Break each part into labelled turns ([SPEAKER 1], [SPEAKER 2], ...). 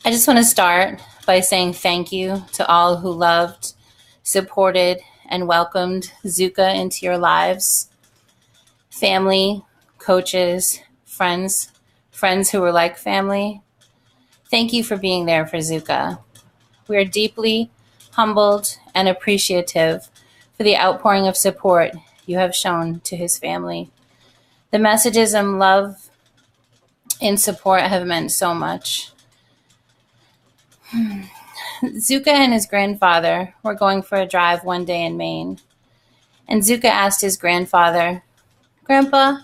[SPEAKER 1] I just want to start by saying thank you to all who loved, supported, and welcomed Zuka into your lives. Family, coaches, friends who were like family. Thank you for being there for Zuka. We are deeply humbled and appreciative for the outpouring of support you have shown to his family. The messages and love and support have meant so much. Zuka and his grandfather were going for a drive one day in Maine, and Zuka asked his grandfather, "Grandpa,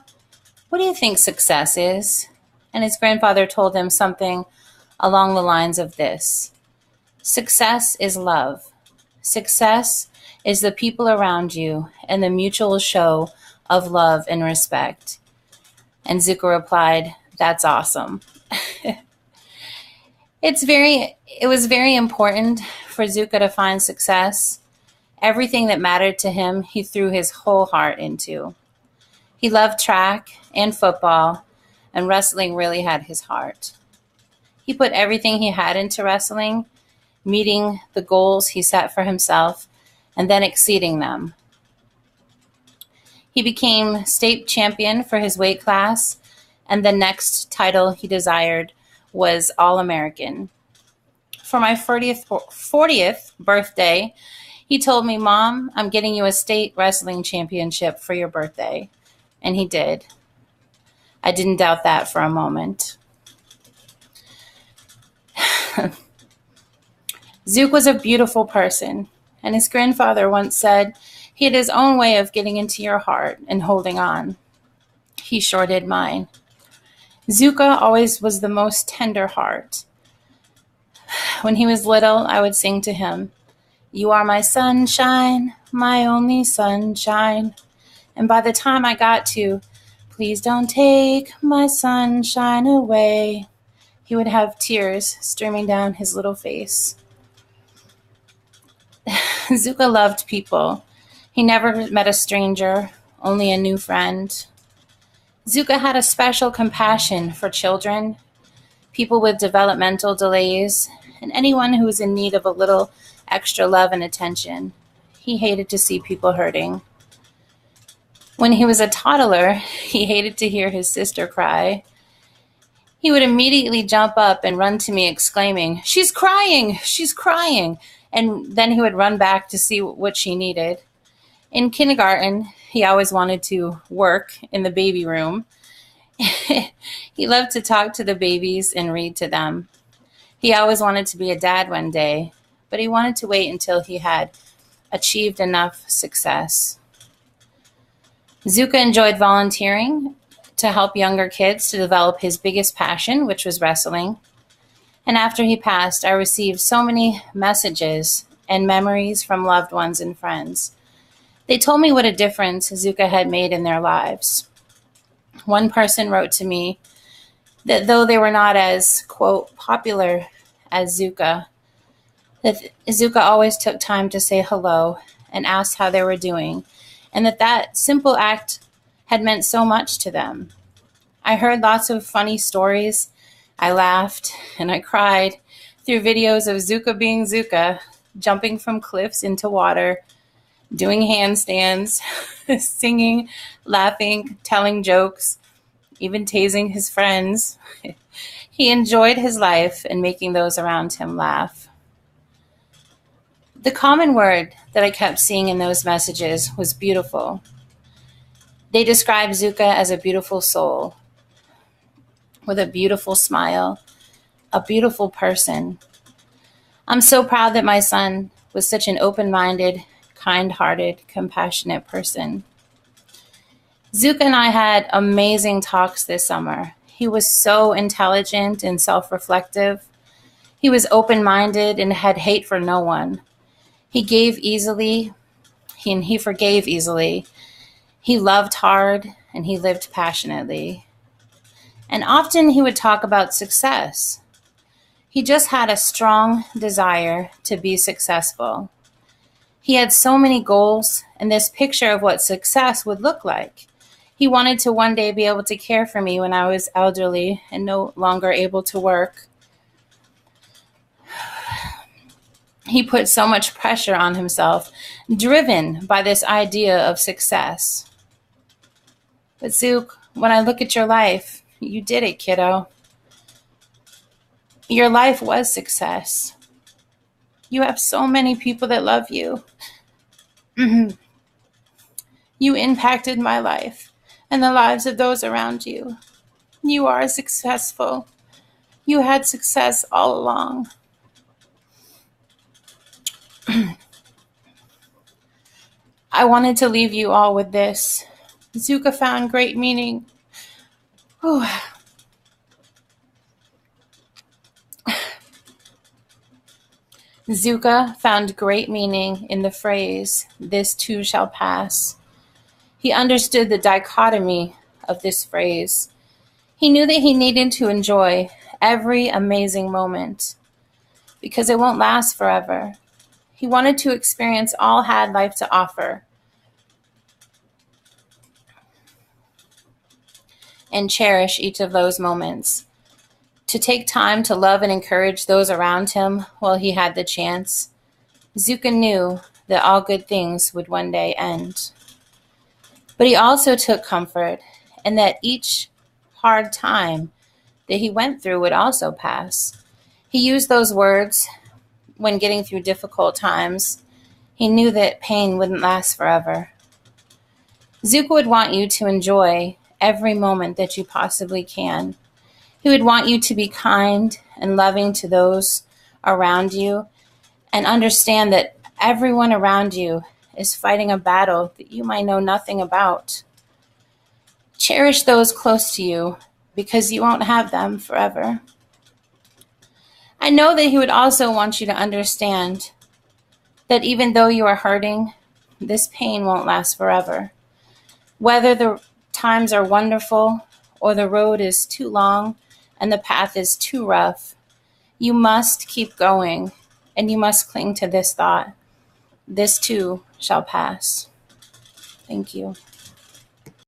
[SPEAKER 1] what do you think success is?" And his grandfather told him something along the lines of this: "Success is love. Success is the people around you and the mutual show of love and respect." And Zuka replied, "That's awesome." It was very important for Zuka to find success. Everything that mattered to him, he threw his whole heart into. He loved track and football, and wrestling really had his heart. He put everything he had into wrestling, meeting the goals he set for himself, and then exceeding them. He became state champion for his weight class, and the next title he desired was All-American. For my 40th birthday, he told me, "Mom, I'm getting you a state wrestling championship for your birthday." And he did. I didn't doubt that for a moment. Zook was a beautiful person, and his grandfather once said he had his own way of getting into your heart and holding on. He sure did mine. Zuka always was the most tender heart. When he was little, I would sing to him, "You are my sunshine, my only sunshine." And by the time I got to, "Please don't take my sunshine away," he would have tears streaming down his little face. Zuka loved people. He never met a stranger, only a new friend. Zuka had a special compassion for children, people with developmental delays, and anyone who was in need of a little extra love and attention. He hated to see people hurting. When he was a toddler, he hated to hear his sister cry. He would immediately jump up and run to me exclaiming, "She's crying! She's crying!" And then he would run back to see what she needed. In kindergarten, he always wanted to work in the baby room. He loved to talk to the babies and read to them. He always wanted to be a dad one day, but he wanted to wait until he had achieved enough success. Zuka enjoyed volunteering to help younger kids to develop his biggest passion, which was wrestling. And after he passed, I received so many messages and memories from loved ones and friends. They told me what a difference Zuka had made in their lives. One person wrote to me that though they were not as, quote, popular as Zuka, that Zuka always took time to say hello and asked how they were doing, and that simple act had meant so much to them. I heard lots of funny stories. I laughed and I cried through videos of Zuka being Zuka, jumping from cliffs into water, doing handstands, singing, laughing, telling jokes, even tasing his friends. He enjoyed his life and making those around him laugh. The common word that I kept seeing in those messages was beautiful. They described Zuka as a beautiful soul, with a beautiful smile, a beautiful person. I'm so proud that my son was such an open-minded, kind-hearted, compassionate person. Zuka and I had amazing talks this summer. He was so intelligent and self-reflective. He was open-minded and had hate for no one. He gave easily, and he forgave easily. He loved hard, and he lived passionately. And often he would talk about success. He just had a strong desire to be successful. He had so many goals and this picture of what success would look like. He wanted to one day be able to care for me when I was elderly and no longer able to work. He put so much pressure on himself, driven by this idea of success. But Zook, when I look at your life, you did it, kiddo. Your life was success. You have so many people that love you. You impacted my life and the lives of those around you. You are successful. You had success all along. I wanted to leave you all with this. Zuka found great meaning. Whew. Zuka found great meaning in the phrase, "This too shall pass." He understood the dichotomy of this phrase. He knew that he needed to enjoy every amazing moment because it won't last forever. He wanted to experience all had life to offer and cherish each of those moments. To take time to love and encourage those around him while he had the chance. Zuka knew that all good things would one day end. But he also took comfort in that each hard time that he went through would also pass. He used those words when getting through difficult times. He knew that pain wouldn't last forever. Zuka would want you to enjoy every moment that you possibly can. He would want you to be kind and loving to those around you and understand that everyone around you is fighting a battle that you might know nothing about. Cherish those close to you because you won't have them forever. I know that he would also want you to understand that even though you are hurting, this pain won't last forever. Whether the times are wonderful or the road is too long and the path is too rough, you must keep going and you must cling to this thought. This too shall pass. Thank you.